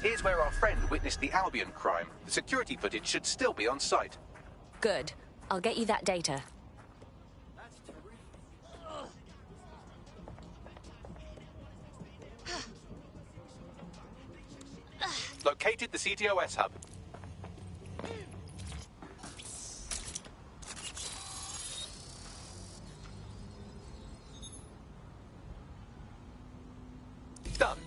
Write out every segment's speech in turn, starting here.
Here's where our friend witnessed the Albion crime. The security footage should still be on site. Good. I'll get you that data. Located the CTOS hub. Done.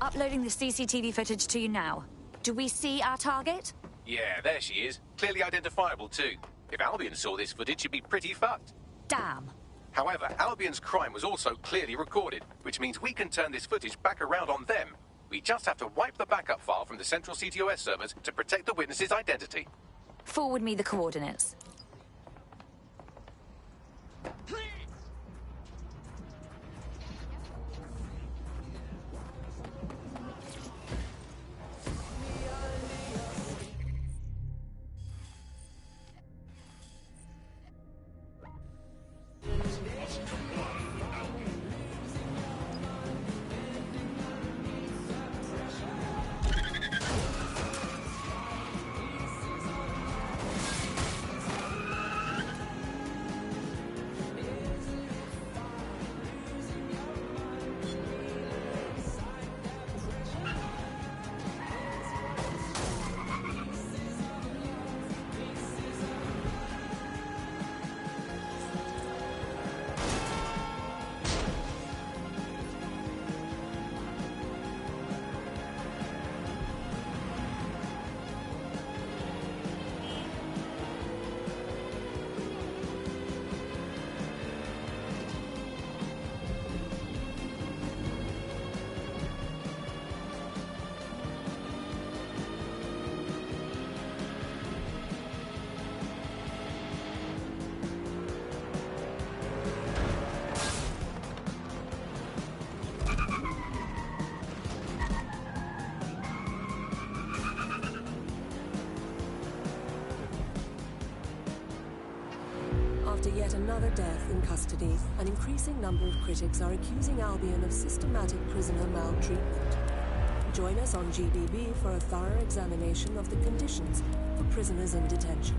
Uploading the CCTV footage to you now. Do we see our target? Yeah, there she is. Clearly identifiable too. If Albion saw this footage, she'd be pretty fucked. Damn. However, Albion's crime was also clearly recorded, which means we can turn this footage back around on them. We just have to wipe the backup file from the central CTOS servers to protect the witness's identity. Forward me the coordinates. After yet another death in custody, an increasing number of critics are accusing Albion of systematic prisoner maltreatment. Join us on GBB for a thorough examination of the conditions for prisoners in detention.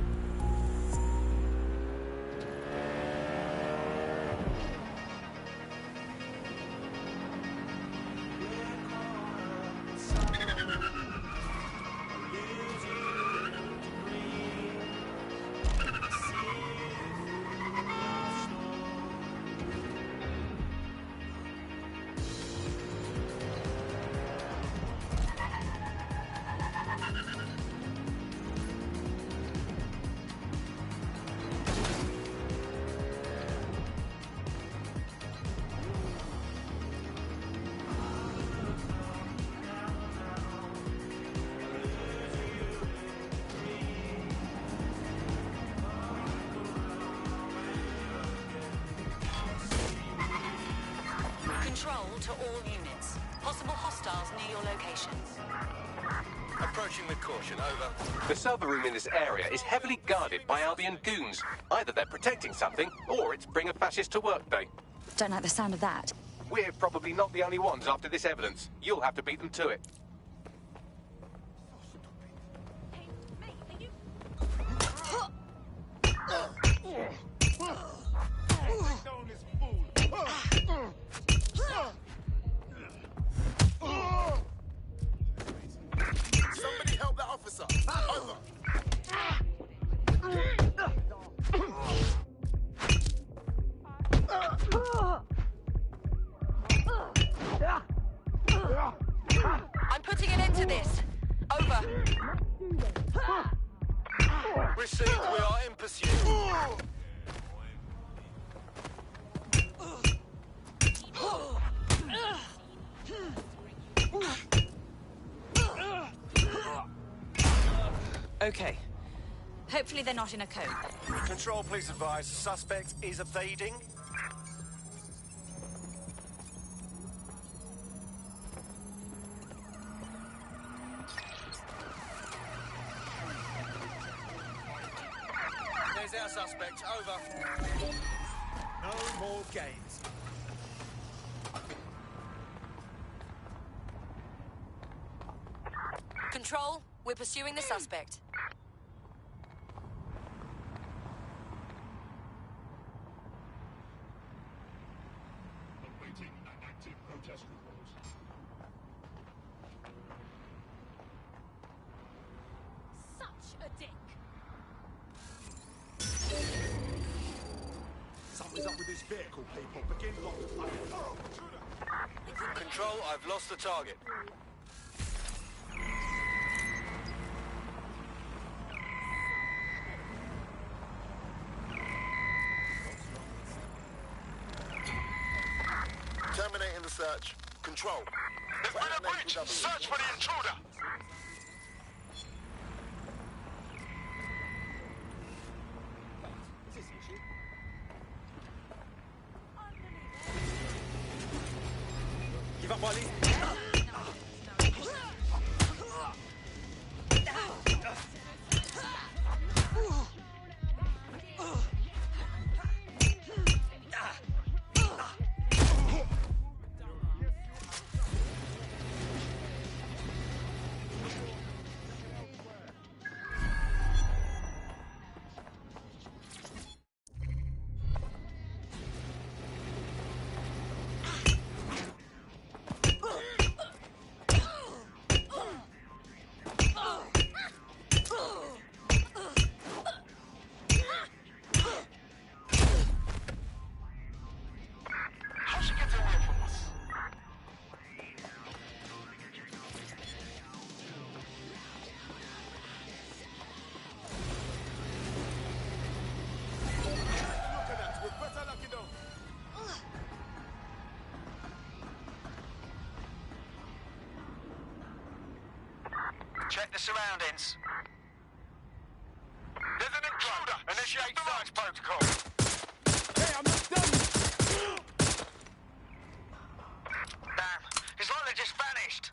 Control to all units. Possible hostiles near your locations. Approaching with caution, over. The server room in this area is heavily guarded by Albion goons. Either they're protecting something, or it's Bring a Fascist to Work Day. Don't like the sound of that. We're probably not the only ones after this evidence. You'll have to beat them to it. Somebody help that officer! Over! I'm putting an end to this. Over. Received, we are in pursuit. Okay. Hopefully they're not in a coma. Control, please advise. Suspect is evading. There's our suspect. Over. No more games. Control, we're pursuing the suspect. Awaiting an active protest report. Such a dick. Something's up with this vehicle, people. Begin lock. Control, I've lost the target. Terminating the search. Control. There's been a breach! Search for the intruder! Give up, Wiley. Check the surroundings. There's an intruder! Initiate search protocol! Hey, I'm not done! Damn, it's like they just vanished.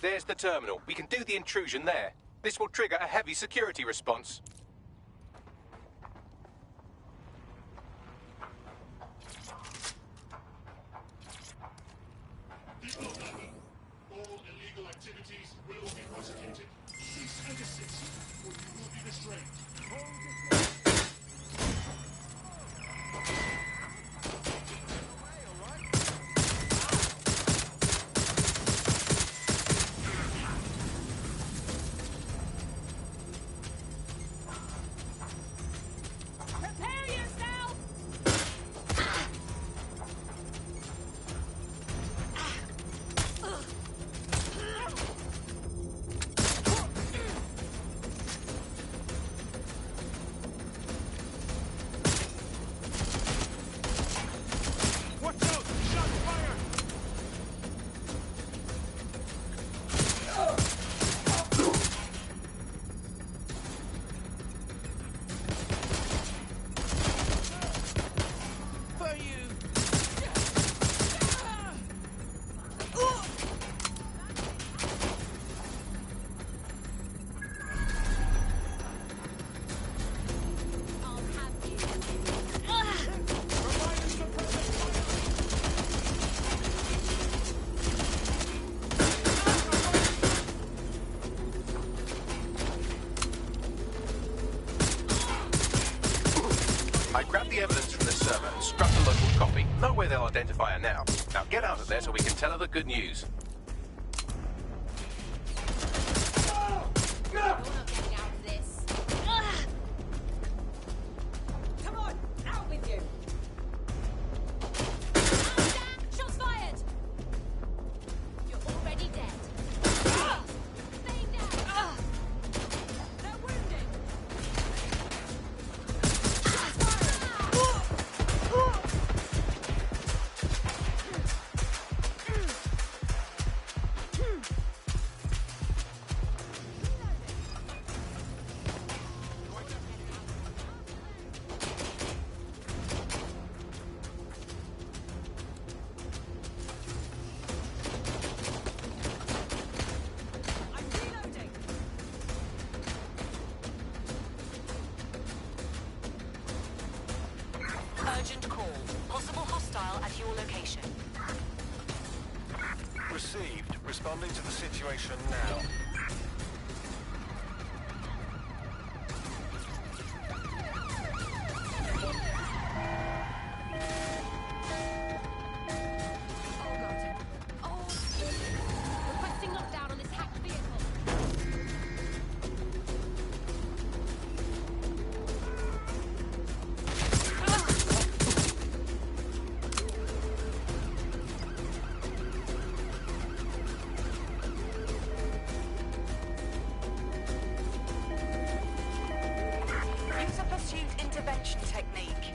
There's the terminal. We can do the intrusion there. This will trigger a heavy security response. All illegal activities will be prosecuted. Cease and desist, or you will be restrained. Prepare yourself! Watch out! Shot fire! For you! I'll have you. I grabbed the evidence from the server and struck a local copy. No way they'll identify her now. Now get out of there so we can tell her the good news. You're not getting out of this. Come on, out with you. Shots fired. You're already dead. Stay down. They're wounded. Shots fired. Urgent call. Possible hostile at your location. Received. Responding to the situation now. Intervention technique.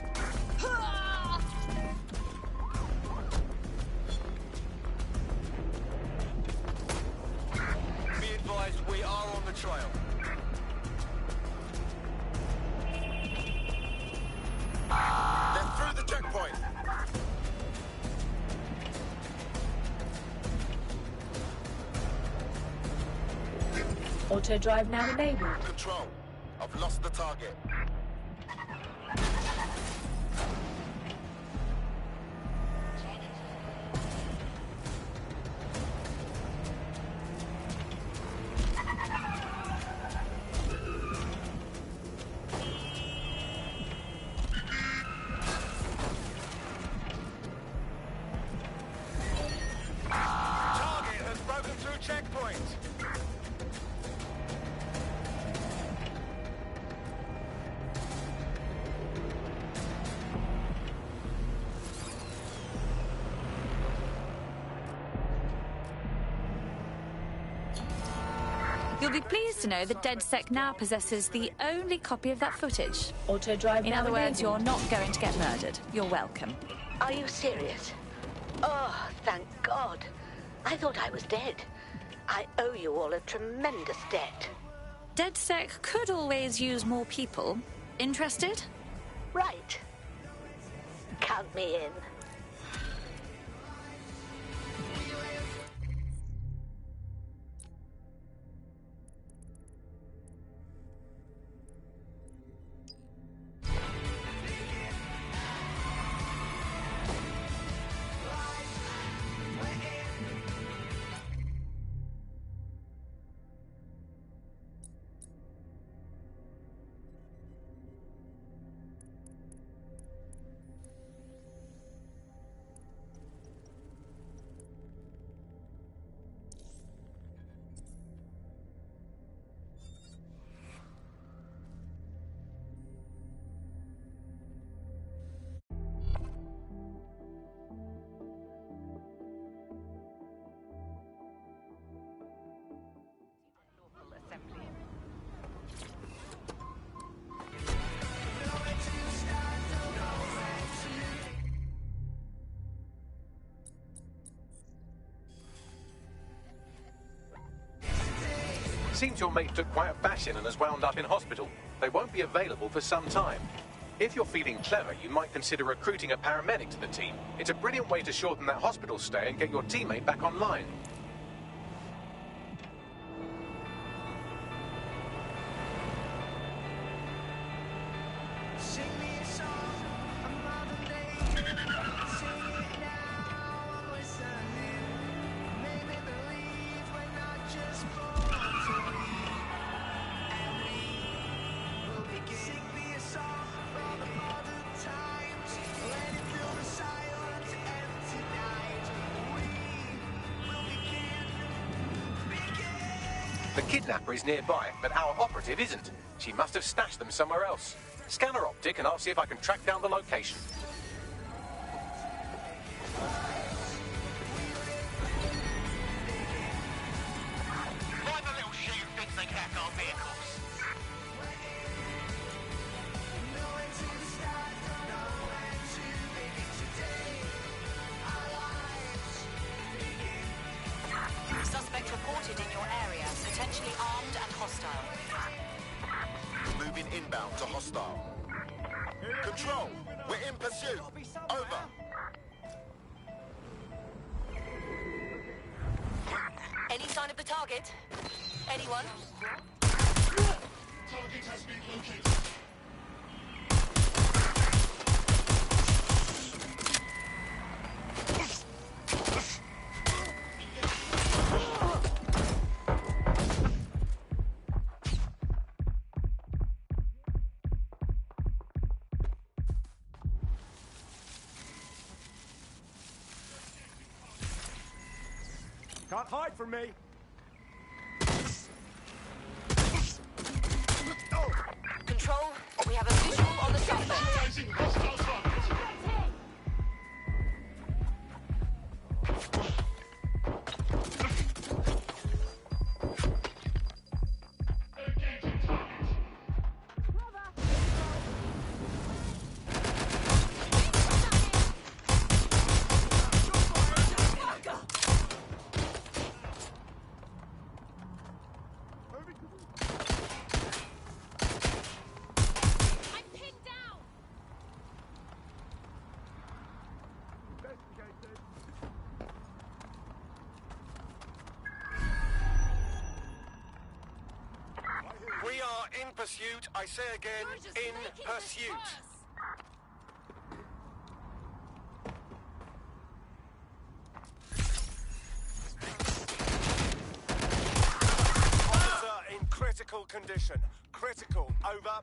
Be advised, we are on the trail. They're through the checkpoint. Auto drive now enabled. Control. I've lost the target. You'll be pleased to know that DedSec now possesses the only copy of that footage. Auto drive In now other words, enabled. you're not going to get murdered. You're welcome. Are you serious? Oh, thank God. I thought I was dead. I owe you all a tremendous debt. DedSec could always use more people. Interested? Right. Count me in. Seems your mate took quite a bashing and has wound up in hospital. They won't be available for some time. If you're feeling clever, you might consider recruiting a paramedic to the team. It's a brilliant way to shorten that hospital stay and get your teammate back online. The kidnapper is nearby, but our operative isn't. She must have stashed them somewhere else. Scan her optic and I'll see if I can track down the location. Find the little shit who thinks they can hack our vehicles. Suspect reported in your area, potentially armed and hostile. Moving inbound to hostile. Control, we're in pursuit. Over. Any sign of the target? Anyone? Target has been located. Can't hide from me. Control, we have a visual on the suspect. Neutralizing hostile target. Engaging target. I'm pinned down! We are in pursuit. I say again, You're just in making this pursuit. worse. Officer in critical condition. Critical. Over.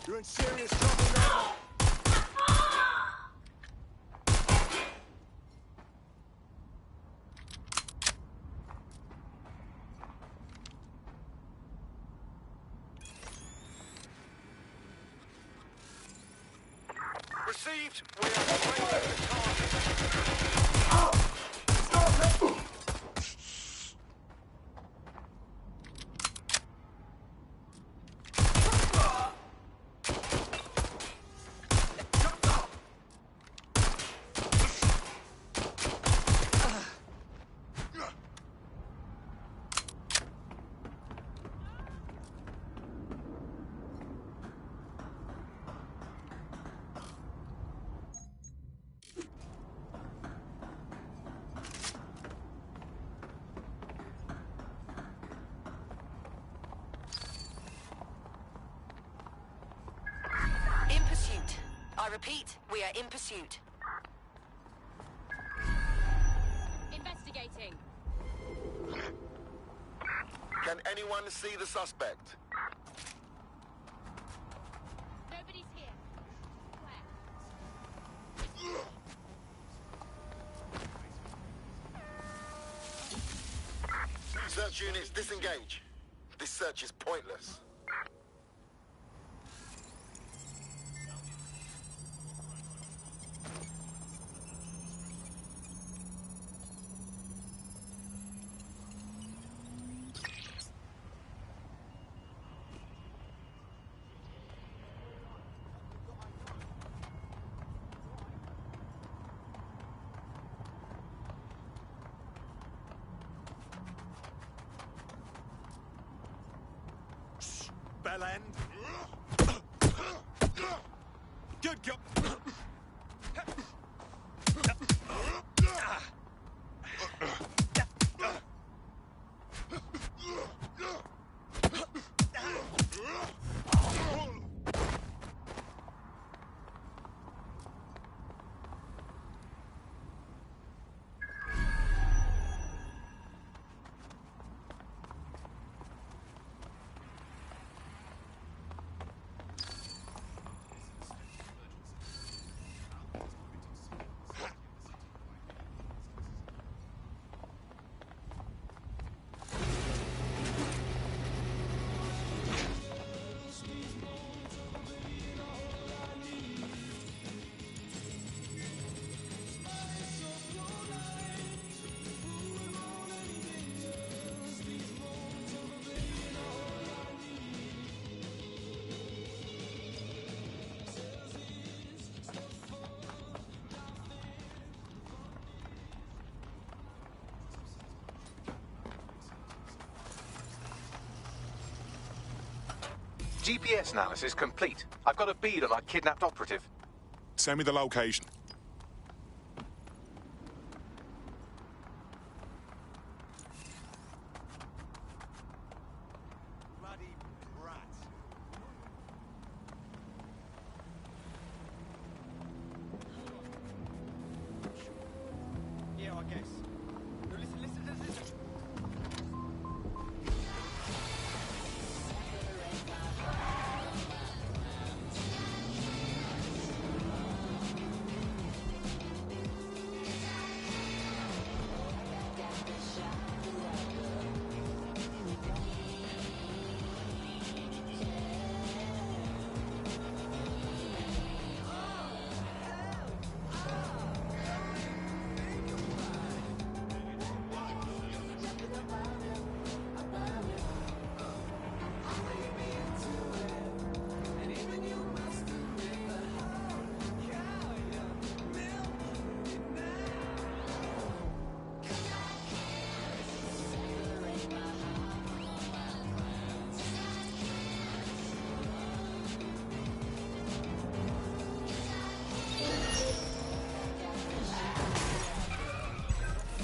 You're in serious trouble now. Received. We are trailing the target. In pursuit. I repeat, we are in pursuit. Investigating. Can anyone see the suspect? Nobody's here. Where? Search units disengage. This search is pointless. Bell end. Good go. GPS analysis complete. I've got a bead on our kidnapped operative. Send me the location. Bloody rat. Yeah, I guess. No, listen.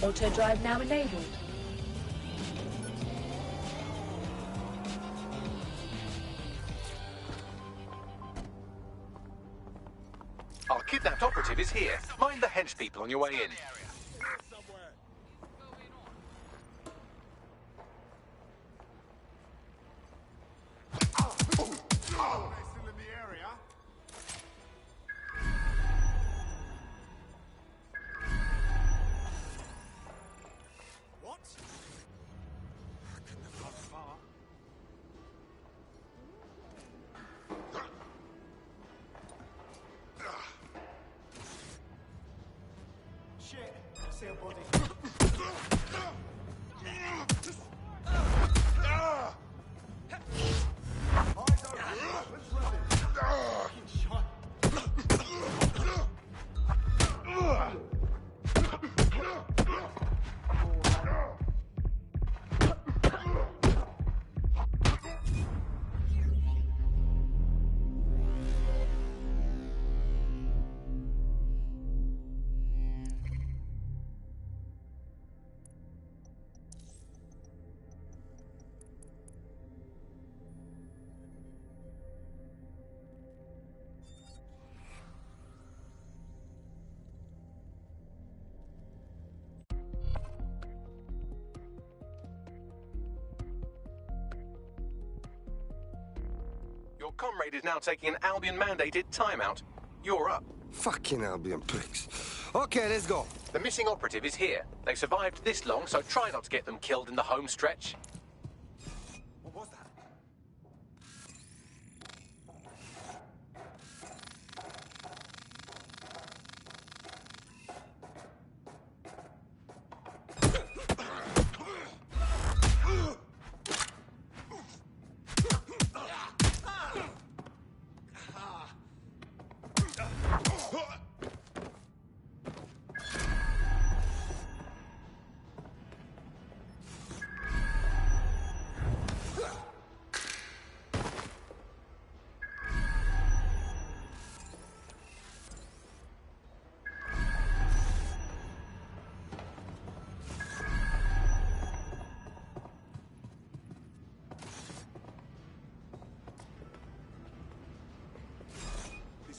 Auto drive now enabled. Our kidnapped operative is here. Mind the hench people on your way in. Shit, I see a body. Eyes open. Let's run it. Fucking shot. Your comrade is now taking an Albion-mandated timeout. You're up. Fucking Albion pricks. Okay, let's go. The missing operative is here. They've survived this long, so try not to get them killed in the home stretch. What was that?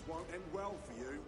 Won't end well for you.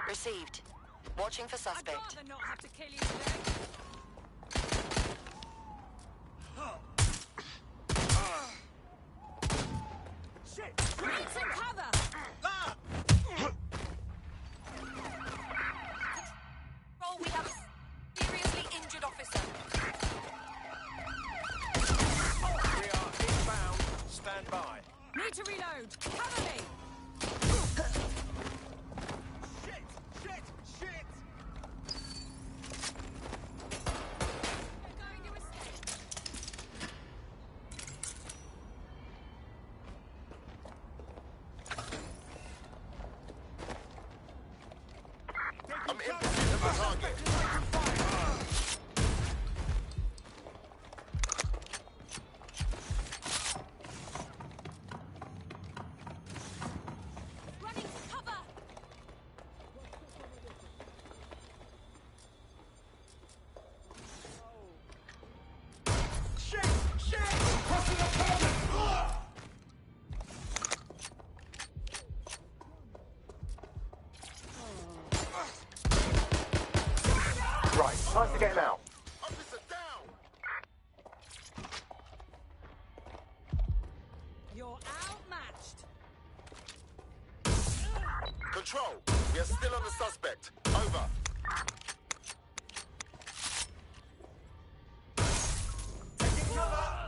Received. Watching for suspect. I'd rather not have to kill you today. Shit! Need some cover! Oh, we have a seriously injured officer. We are inbound. Stand by. Need to reload. Cover me! Time to get him out. Officer down! You're outmatched. Control, we are still on the suspect. Over. Taking cover!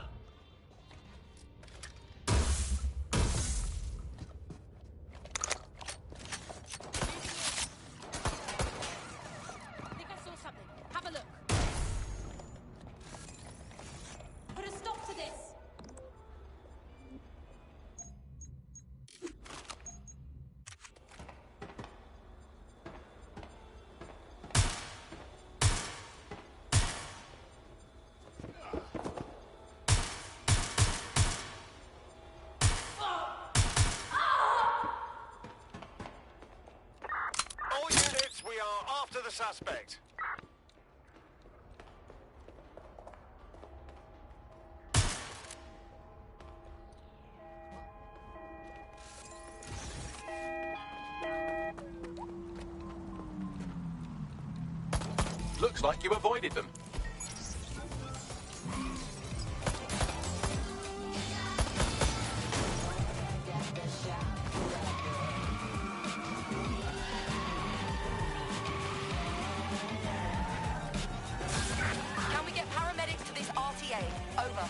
I think I saw something. Have a look. Put a stop to this. All units, we are after the suspect. Looks like you avoided them. Can we get paramedics to this RTA? Over.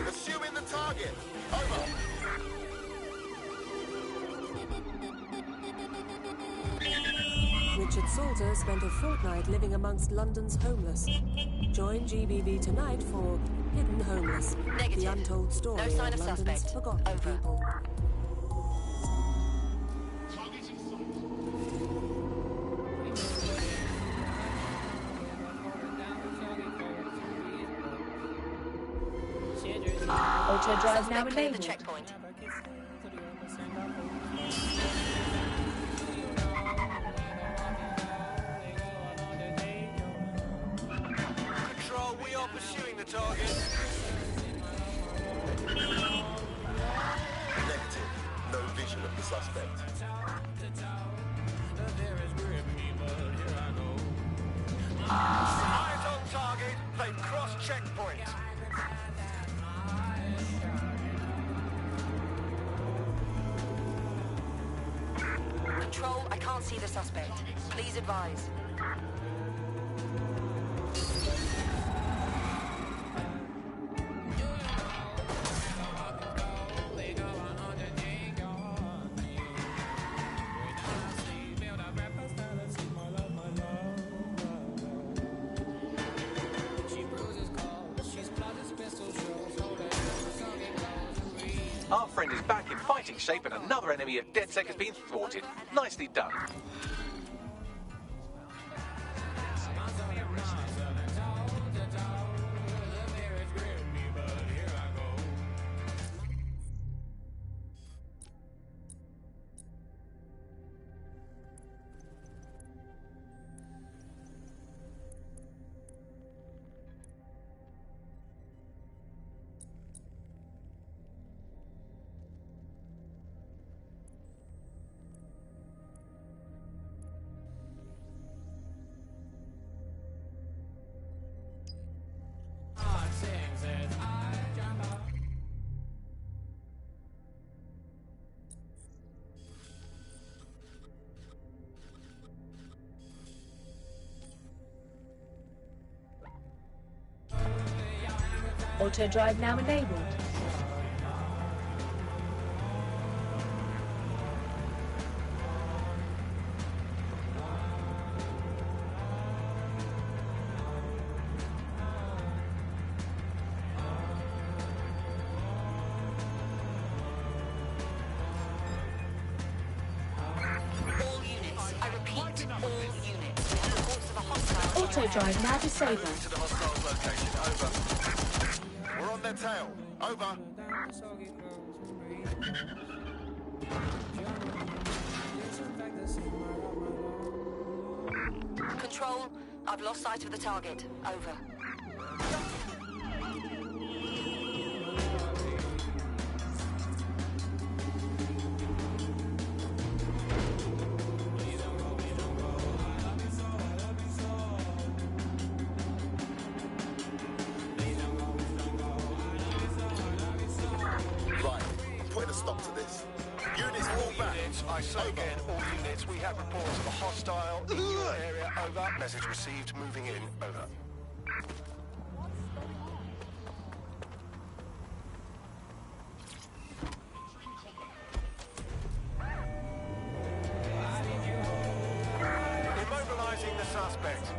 Pursuing the target. Over. Richard Salter spent a fortnight living amongst London's homeless. Join GBB tonight for Hidden Homeless, Negative. the untold story No sign of of London's suspect. forgotten Over. people. Target in sight. Auto drive now Suspect cleared the enabled. checkpoint. Control, we are pursuing the target. Negative. No vision of the suspect. Eyes on target. They've crossed checkpoint. Control, I can't see the suspect. Please advise. Our friend is back in fighting shape and another enemy of DedSec has been thwarted. Nicely done. Auto drive now enabled. All units. I repeat, all units. We have reports of a hostile. Auto drive now disabled. To the hostile's location. Over. We're on their tail. Over. Control, I've lost sight of the target. Over. stop to this. Units fall back. Units, I say again, all units, we have reports of a hostile in your area, over. Message received, moving in, over. Immobilizing the suspect.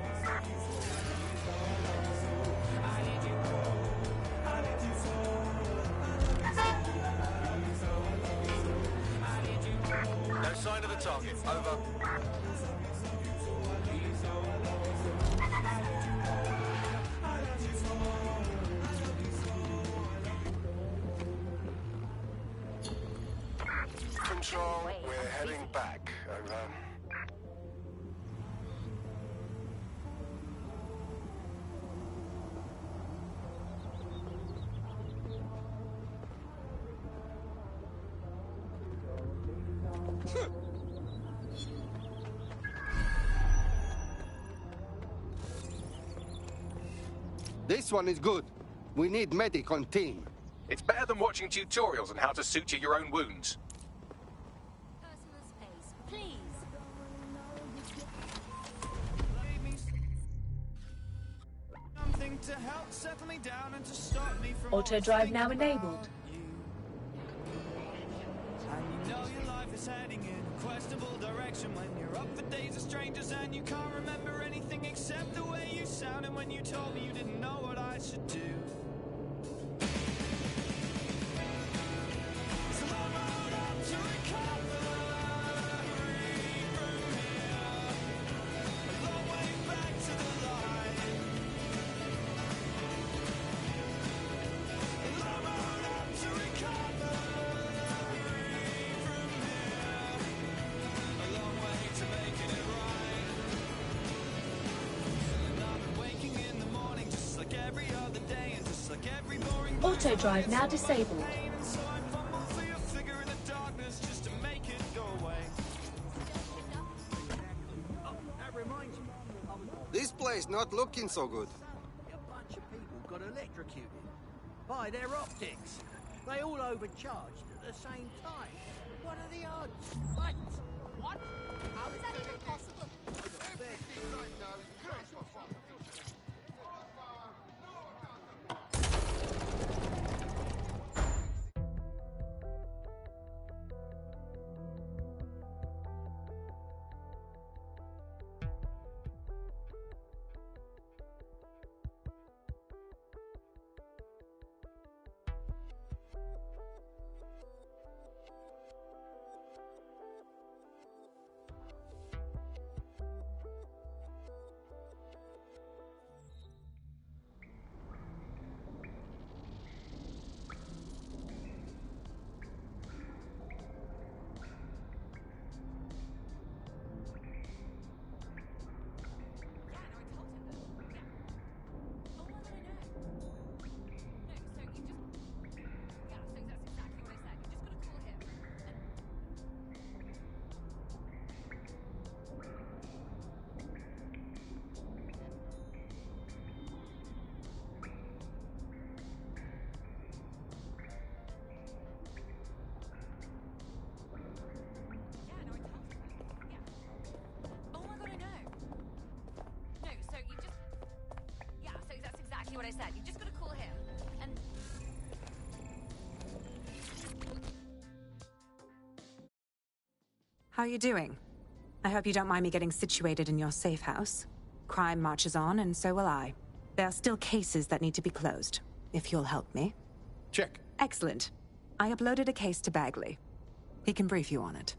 No sign of the target. Over. Control, we're heading back. Over. This one is good. We need medic on team. It's better than watching tutorials on how to suture your own wounds. Personal space, please. Something to help settle me down and to stop me from Auto drive now enabled. And you know your life is heading in a questionable direction when you're up for days of strangers and you can't remember anything except the way you sounded when you told me you didn't know what I should do. It's a long road up to recovery from here, a long way back to the light. A long road up to recovery from here, a long way to making it right. And I've been waking in the morning just like every other day, and just like every boring Auto drive now disabled. pain, and so I fumble for your figure in the darkness just to make it go away. That reminds me. This place not looking so good. A bunch of people got electrocuted by their optics. They all overcharged at the same time. What are the odds? What? What? How is that even possible? What I said. You just gotta call him. And how are you doing? I hope you don't mind me getting situated in your safe house. Crime marches on, and so will I. There are still cases that need to be closed, if you'll help me. Check. Excellent. I uploaded a case to Bagley. He can brief you on it.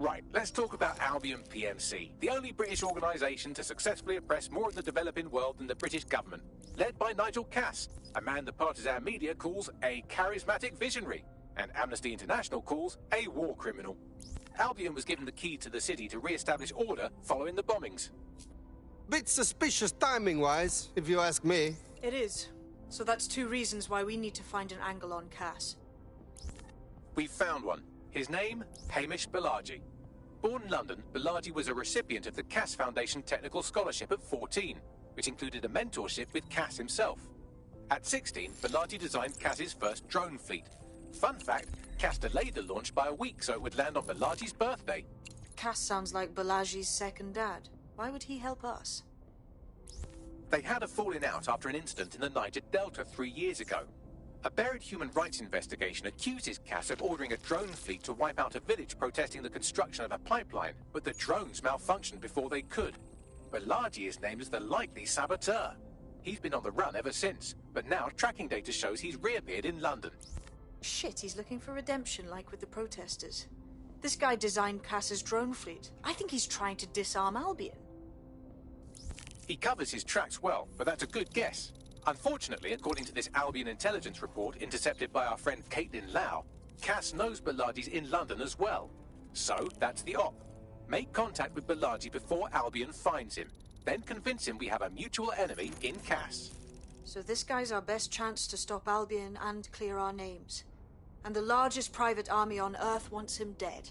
Right, let's talk about Albion PMC, the only British organisation to successfully oppress more of the developing world than the British government, led by Nigel Cass, a man the partisan media calls a charismatic visionary, and Amnesty International calls a war criminal. Albion was given the key to the city to re-establish order following the bombings. Bit suspicious timing-wise, if you ask me. It is. So that's 2 reasons why we need to find an angle on Cass. We've found one. His name, Hamish Balaji. Born in London, Balaji was a recipient of the Cass Foundation Technical Scholarship at 14, which included a mentorship with Cass himself. At 16, Balaji designed Cass's first drone fleet. Fun fact, Cass delayed the launch by a week so it would land on Balaji's birthday. Cass sounds like Balaji's second dad. Why would he help us? They had a falling out after an incident in the Niger Delta 3 years ago. A buried human rights investigation accuses Cass of ordering a drone fleet to wipe out a village protesting the construction of a pipeline, but the drones malfunctioned before they could. Balaji is named as the likely saboteur. He's been on the run ever since, but now tracking data shows he's reappeared in London. Shit, he's looking for redemption like with the protesters. This guy designed Cass's drone fleet. I think he's trying to disarm Albion. He covers his tracks well, but that's a good guess. Unfortunately, according to this Albion intelligence report intercepted by our friend Caitlin Lau, Cass knows Balaji's in London as well. So, that's the op. Make contact with Balaji before Albion finds him. Then convince him we have a mutual enemy in Cass. So this guy's our best chance to stop Albion and clear our names. And the largest private army on Earth wants him dead.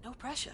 No pressure.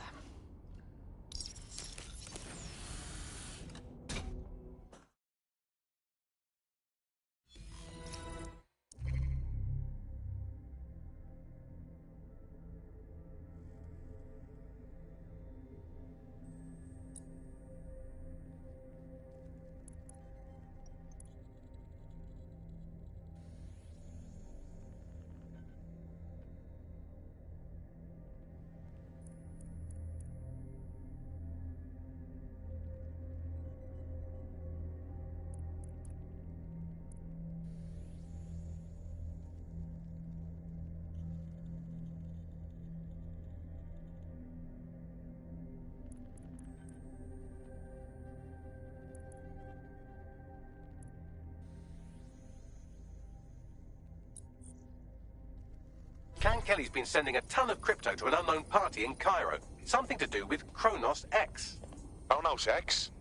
Clan Kelly's been sending a ton of crypto to an unknown party in Cairo. Something to do with Kronos X. Kronos X?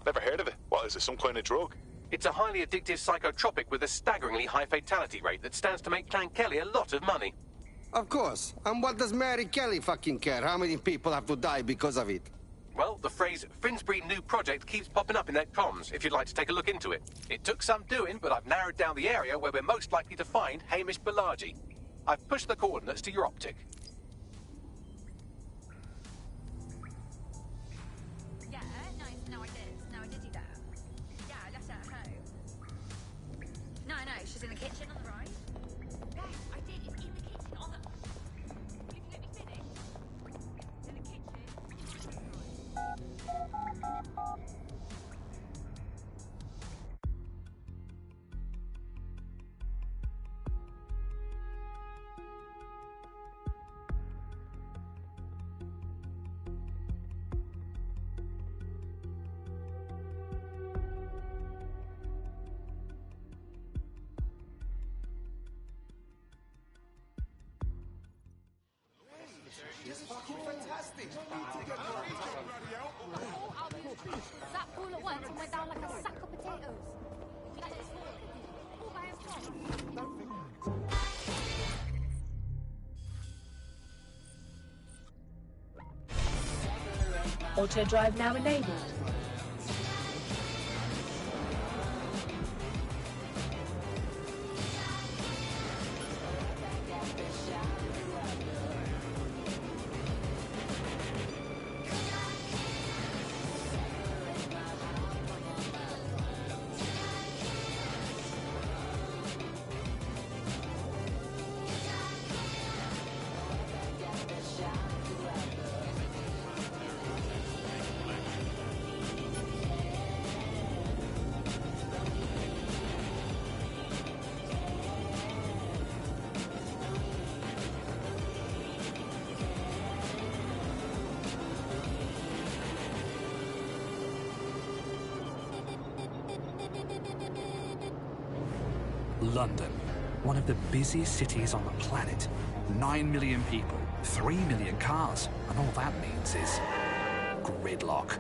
Never heard of it. What, is it some kind of drug? It's a highly addictive psychotropic with a staggeringly high fatality rate that stands to make Clan Kelly a lot of money. Of course. And what does Mary Kelly fucking care? How many people have to die because of it? Well, the phrase Finsbury New Project keeps popping up in their comms, if you'd like to take a look into it. It took some doing, but I've narrowed down the area where we're most likely to find Hamish Balaji. I've pushed the coordinates to your optic. Yeah, no, I did. No, I did do that. Yeah, I left her at home. No, she's in the kitchen on the right. Yes, I did. It's in the kitchen on the... Will you let me finish? It's in the kitchen. That all at once and went down like a sack of potatoes. All by himself. Auto drive now enabled. London, one of the busiest cities on the planet. 9 million people, 3 million cars, and all that means is gridlock.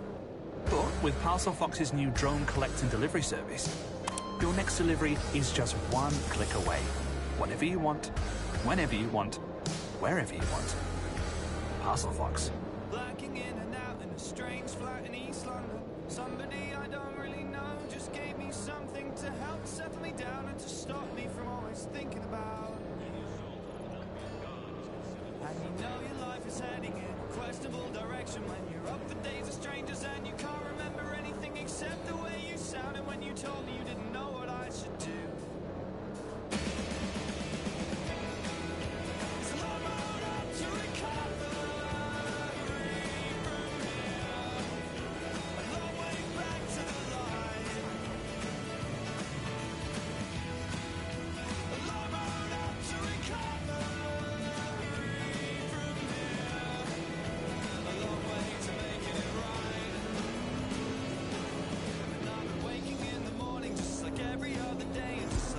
But with Parcel Fox's new drone collect and delivery service, your next delivery is just one click away. Whatever you want, whenever you want, wherever you want. Parcel Fox. Blacking in and out in a strange flat in East London. Somebody I don't really know just gave me something to help settle me down and to stop me from always thinking about. And you know your life is heading in a questionable direction when you're up for days of strangers and you can't remember anything except the way you sounded when you told me you didn't know what I should do. It's a long road up to recover.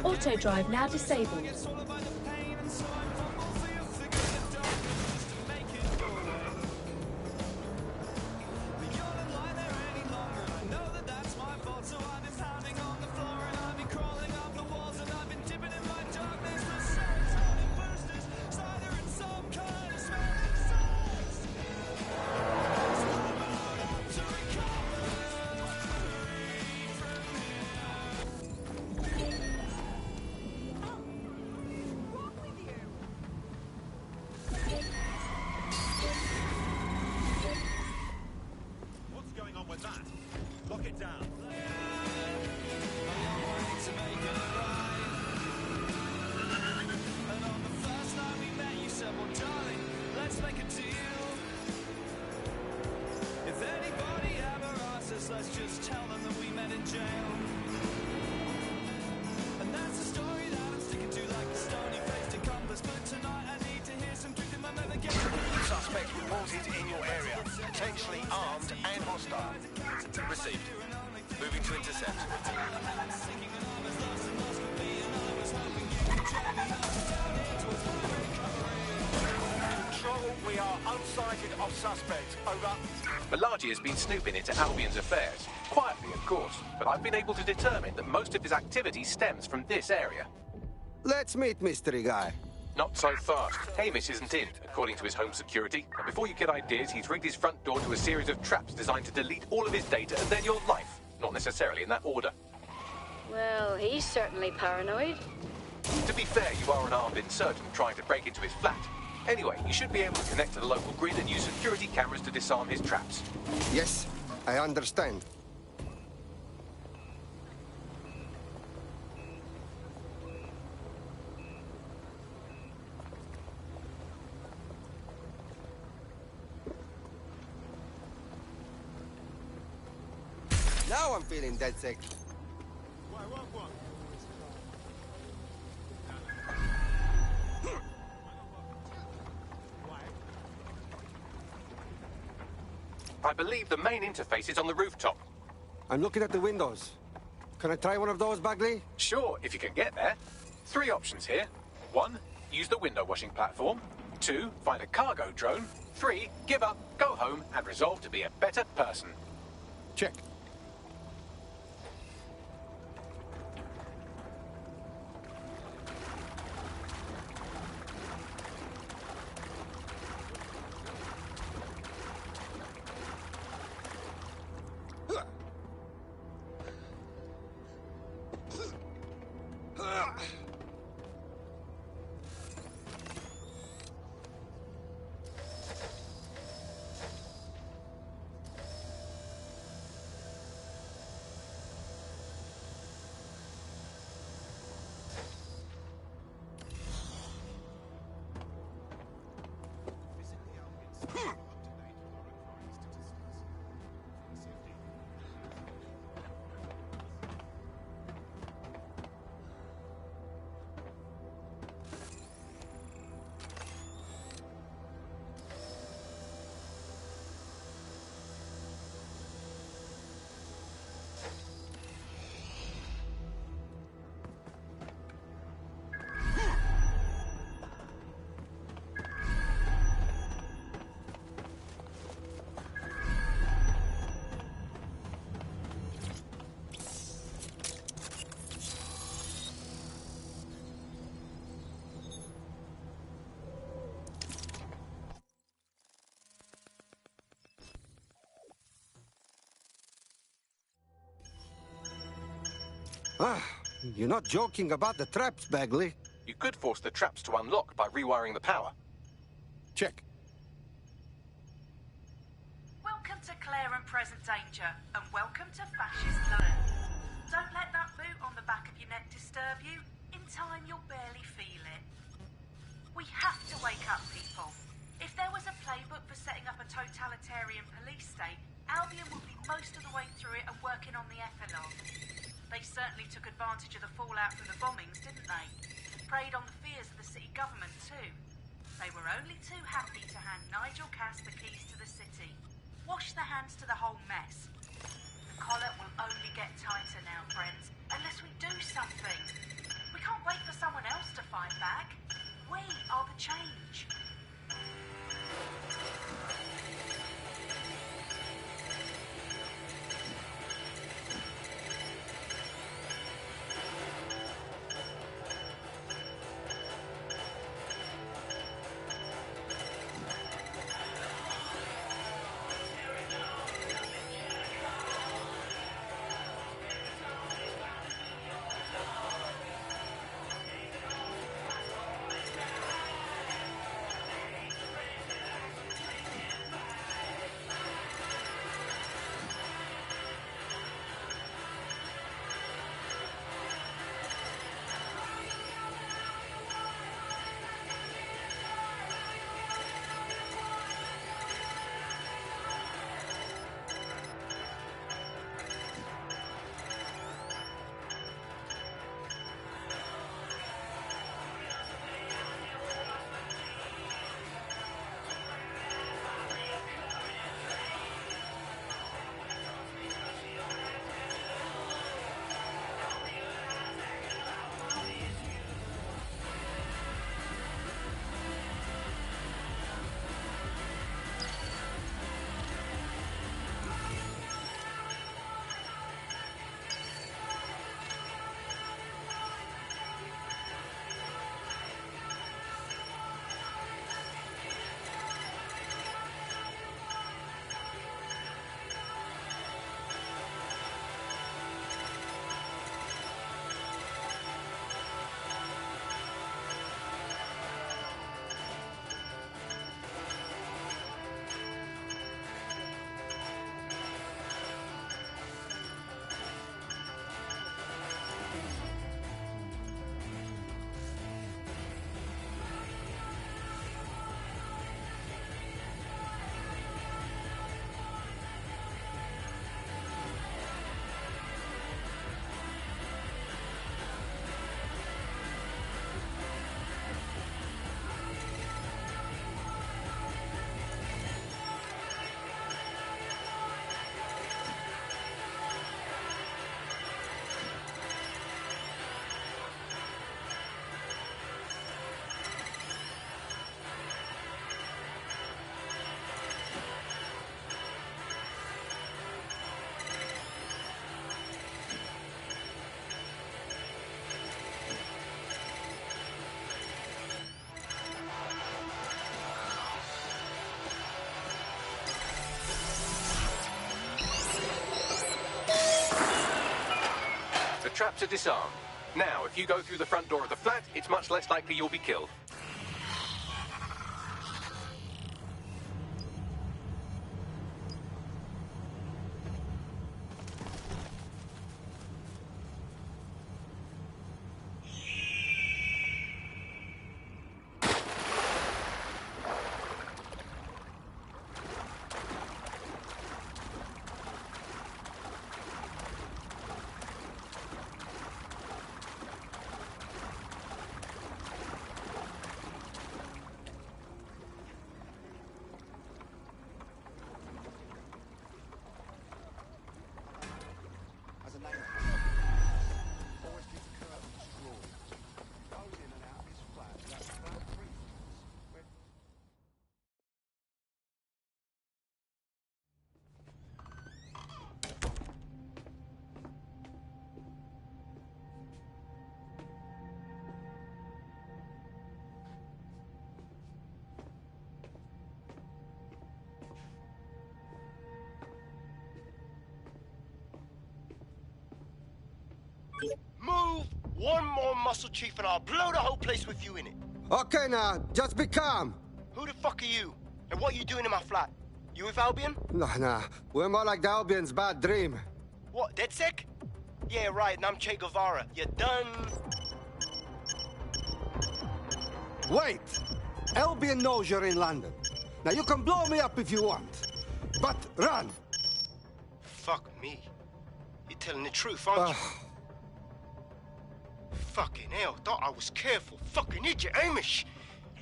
Auto drive now disabled. Let's just tell them that we met in jail. And that's the story that I'm sticking to like a stony-faced accomplice. But tonight I need to hear some truth in my never get. Suspect reported in your area. Potentially armed and hostile. Received. Moving to intercept. Control, we are unsighted of suspect. Over. Malachi has been snooping into Albion's affairs. Quietly, of course, but I've been able to determine that most of his activity stems from this area. Let's meet, mystery guy. Not so fast. Hamish isn't in, according to his home security. And before you get ideas, he's rigged his front door to a series of traps designed to delete all of his data and then your life. Not necessarily in that order. Well, he's certainly paranoid. To be fair, you are an armed insurgent trying to break into his flat. Anyway, you should be able to connect to the local grid and use security cameras to disarm his traps. Yes, I understand. Now I'm feeling dead sick. I believe the main interface is on the rooftop. I'm looking at the windows. Can I try one of those, Bagley? Sure, if you can get there. 3 options here. 1, use the window washing platform. 2, find a cargo drone. 3, give up, go home, and resolve to be a better person. Check. Ah, you're not joking about the traps, Bagley. You could force the traps to unlock by rewiring the power. Check. Welcome to Clear and Present Danger, and welcome to Fascist Land. Don't let that boot on the back of your neck disturb you. In time, you'll barely feel it. We have to wake up, people. If there was a playbook for setting up a totalitarian police state, Albion would be most of the way through it and working on the epilogue. They certainly took advantage of the fallout from the bombings, didn't they? Preyed on the fears of the city government, too. They were only too happy to hand Nigel Cass the keys to the city. Wash their hands to the whole mess. The collar will only get tighter now, friends, unless we do something. We can't wait for someone else to fight back. We are the change. Traps are disarmed. Now, if you go through the front door of the flat, it's much less likely you'll be killed. Move one more muscle, Chief, and I'll blow the whole place with you in it. Okay, now, just be calm. Who the fuck are you? And what are you doing in my flat? You with Albion? Nah. We're more like the Albion's bad dream. What, DedSec? Yeah, right, and I'm Che Guevara. You done? Wait! Albion knows you're in London. Now, you can blow me up if you want. But run! Fuck me. You're telling the truth, aren't you? Fucking hell, thought I was careful. Fucking idiot, Amish.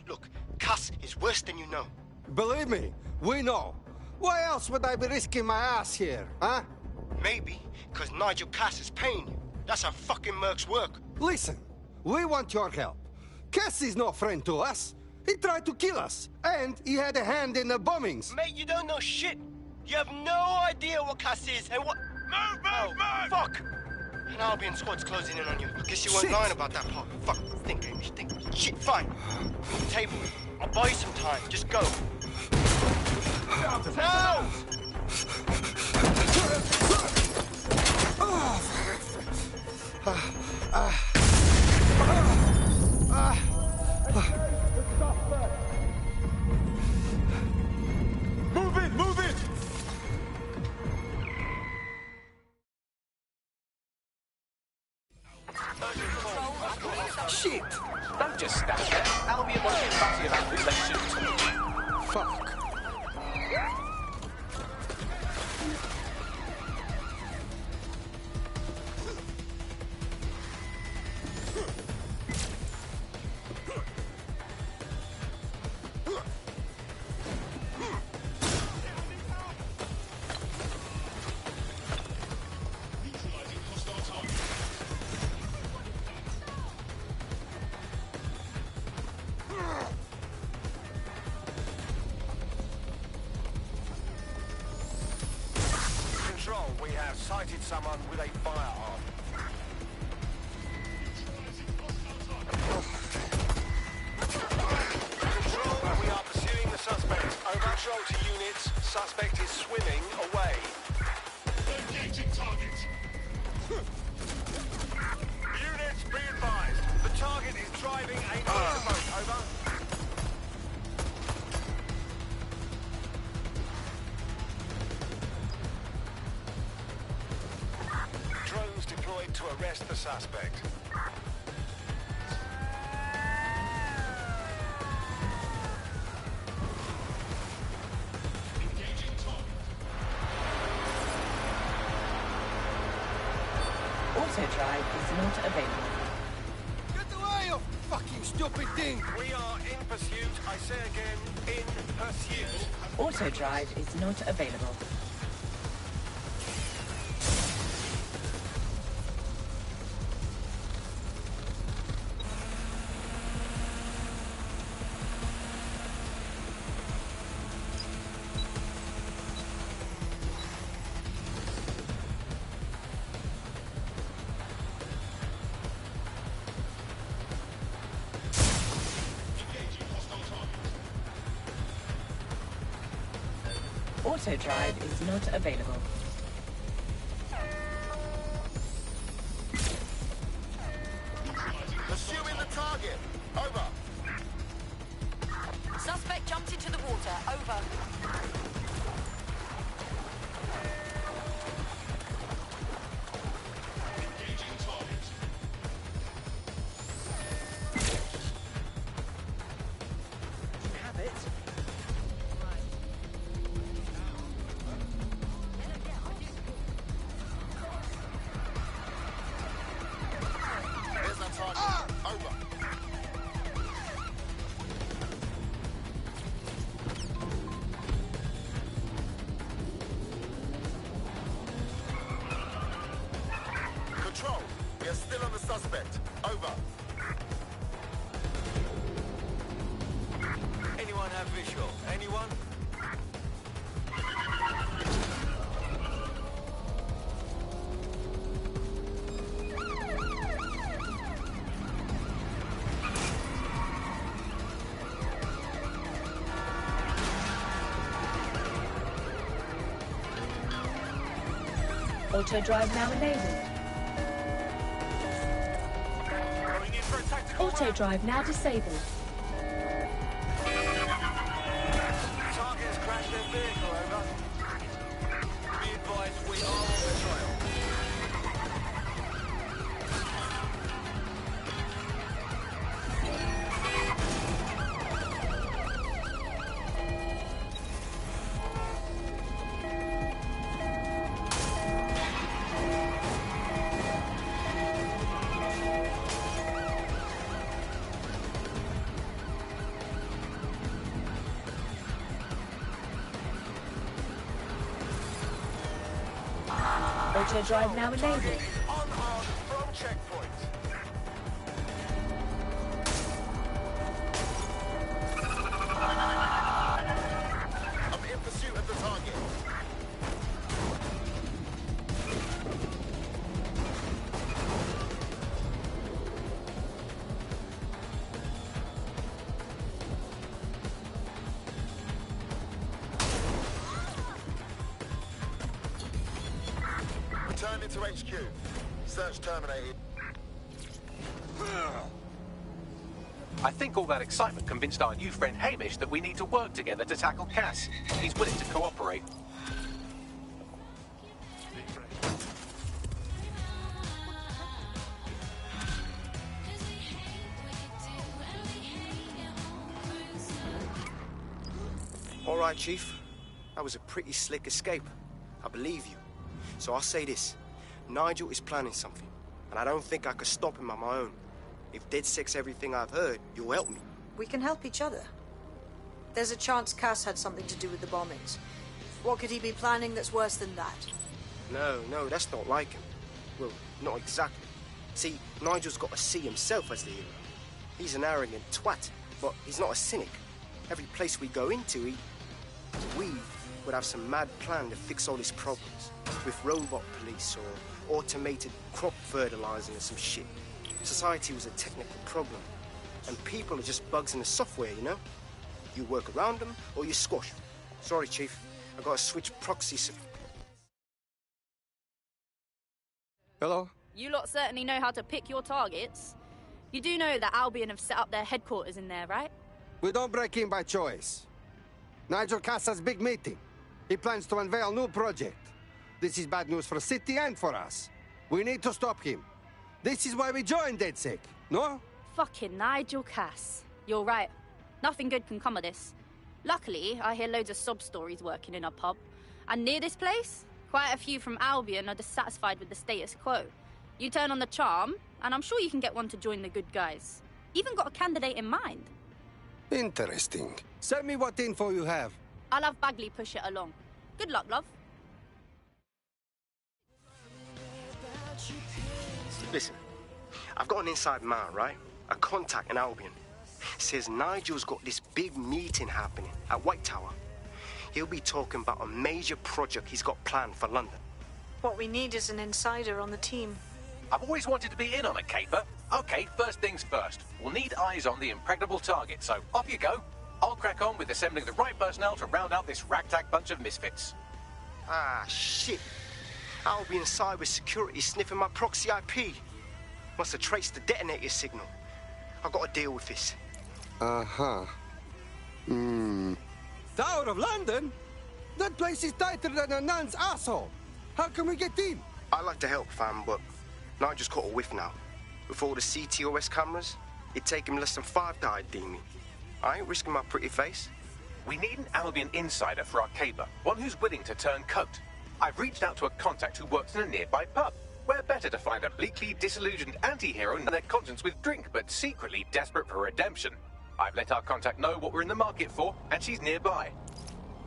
Look, Cuss is worse than you know. Believe me, we know. Why else would I be risking my ass here, huh? Maybe, because Nigel Cass is paying you. That's how fucking mercs work. Listen, we want your help. Cass is no friend to us. He tried to kill us, and he had a hand in the bombings. Mate, you don't know shit. You have no idea what Cass is and what... Move! Fuck! An Albion squad's closing in on you. I guess you weren't lying about that part. Fuck, think, Amish, think. Shit, fine. Table. I'll buy you some time. Just go. No! Move it! Shit! Don't just stand there. Albion won't get fussy about who they shoot. Fuck. We have sighted someone with a firearm. Control, we are pursuing the suspect. Over. Control to units. Suspect is swimming away. Engaging target. Units, be advised. The target is driving a motorboat. Over. Deployed to arrest the suspect. Engaging target. Auto-drive is not available. Get away, you fucking stupid thing! We are in pursuit. I say again, in pursuit. Auto-drive is not available. Auto-drive is not available. Pursuing the target. Over. Suspect jumped into the water. Over. Engaging target. You have it. There's that target. Over. Control, we are still on the suspect. Over. Anyone have visual? Anyone? Auto-drive now enabled. Auto drive now disabled. Target has crashed their vehicle, over. Be advised, we are on the trail. Auto drive now enabled. Unarmed from checkpoint. I'm in pursuit of the target. Returning to HQ. Search terminated. I think all that excitement convinced our new friend Hamish that we need to work together to tackle Cass. He's willing to cooperate. All right, Chief. That was a pretty slick escape. I believe you. So I'll say this. Nigel is planning something, and I don't think I could stop him on my own. If DedSec's everything I've heard, you'll help me. We can help each other. There's a chance Cass had something to do with the bombings. What could he be planning that's worse than that? No, that's not like him. Well, not exactly. See, Nigel's got to see himself as the hero. He's an arrogant twat, but he's not a cynic. Every place we go into, we would have some mad plan to fix all his problems. With robot police or automated crop fertilizing or some shit. Society was a technical problem. And people are just bugs in the software, you know? You work around them or you squash them. Sorry, Chief. I gotta switch proxies. Hello? You lot certainly know how to pick your targets. You do know that Albion have set up their headquarters in there, right? We don't break in by choice. Nigel Cass has big meeting. He plans to unveil new project. This is bad news for the city and for us. We need to stop him. This is why we joined DedSec, no? Fucking Nigel Cass. You're right. Nothing good can come of this. Luckily, I hear loads of sob stories working in our pub. And near this place, quite a few from Albion are dissatisfied with the status quo. You turn on the charm, and I'm sure you can get one to join the good guys. Even got a candidate in mind. Interesting. Send me what info you have. I'll have Bagley push it along. Good luck, love. Listen, I've got an inside man, right? A contact in Albion. Says Nigel's got this big meeting happening at White Tower. He'll be talking about a major project he's got planned for London. What we need is an insider on the team. I've always wanted to be in on a caper. Okay, first things first. We'll need eyes on the impregnable target, so off you go. I'll crack on with assembling the right personnel to round out this ragtag bunch of misfits. Ah, shit. Albion cybersecurity sniffing my proxy IP. Must have traced the detonator signal. I've got to deal with this. Tower of London? That place is tighter than a nun's asshole. How can we get in? I'd like to help, fam, but Nigel's caught a whiff now. With all the CTOS cameras, it'd take him less than 5 to ID me. I ain't risking my pretty face. We need an Albion insider for our caper, one who's willing to turn coat. I've reached out to a contact who works in a nearby pub. Where better to find a bleakly disillusioned anti-hero than their conscience with drink, but secretly desperate for redemption. I've let our contact know what we're in the market for, and she's nearby.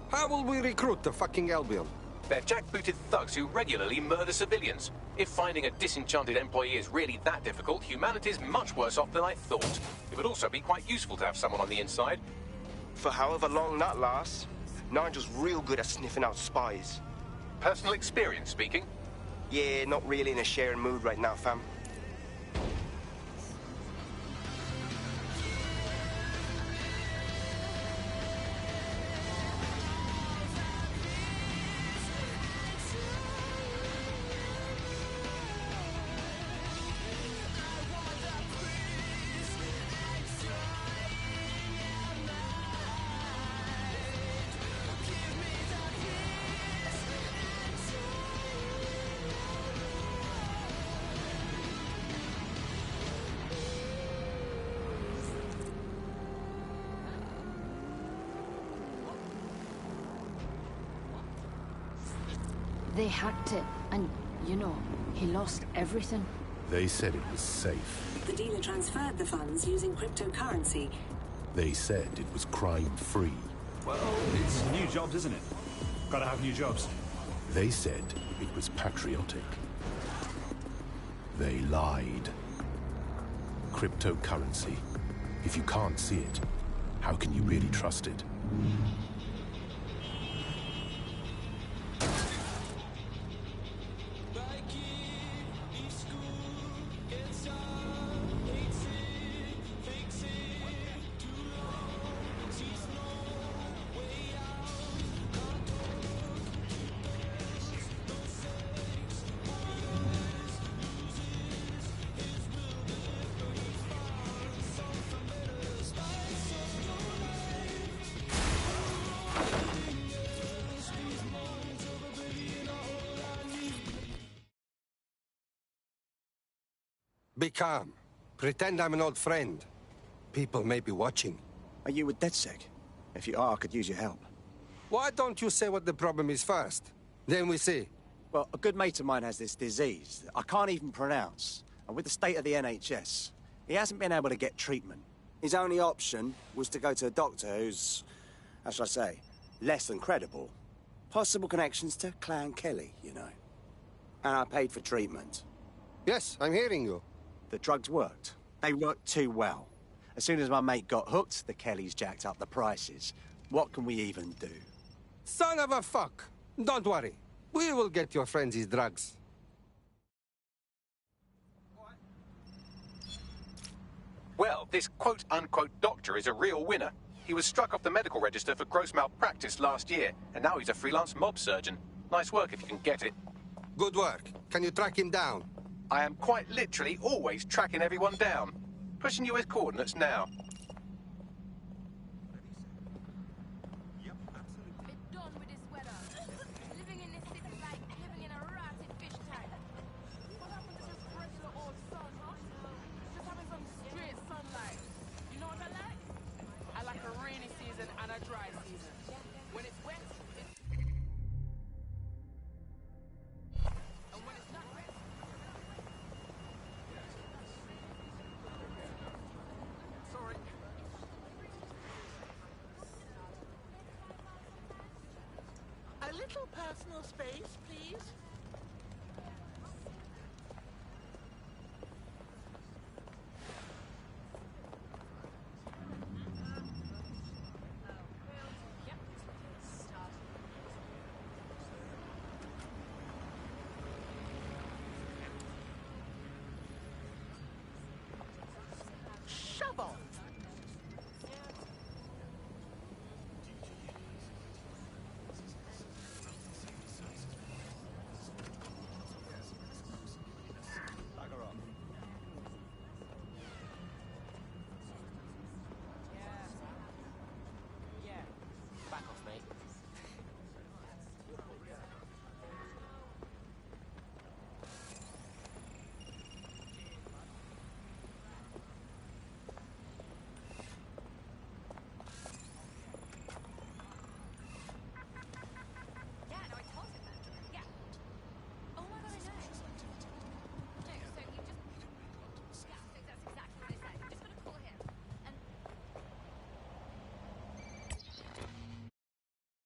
How will we recruit the fucking Albion? They're jackbooted thugs who regularly murder civilians. If finding a disenchanted employee is really that difficult, humanity's much worse off than I thought. It would also be quite useful to have someone on the inside. For however long that lasts, Nigel's real good at sniffing out spies. Personal experience speaking? Yeah, not really in a sharing mood right now, fam. They hacked it, and, you know, he lost everything. They said it was safe. The dealer transferred the funds using cryptocurrency. They said it was crime-free. Well, it's new jobs, isn't it? Gotta have new jobs. They said it was patriotic. They lied. Cryptocurrency. If you can't see it, how can you really trust it? Be calm. Pretend I'm an old friend. People may be watching. Are you with DedSec? If you are, I could use your help. Why don't you say what the problem is first? Then we see. Well, a good mate of mine has this disease that I can't even pronounce. And with the state of the NHS, he hasn't been able to get treatment. His only option was to go to a doctor who's, how shall I say, less than credible. Possible connections to Clan Kelly, you know. And I paid for treatment. Yes, I'm hearing you. The drugs worked. They worked too well. As soon as my mate got hooked, the Kellys jacked up the prices. What can we even do? Son of a fuck! Don't worry. We will get your friends his drugs. Well, this quote-unquote doctor is a real winner. He was struck off the medical register for gross malpractice last year, and now he's a freelance mob surgeon. Nice work if you can get it. Good work. Can you track him down? I am quite literally always tracking everyone down. Pushing you his coordinates now. A little personal space, please. Shovel!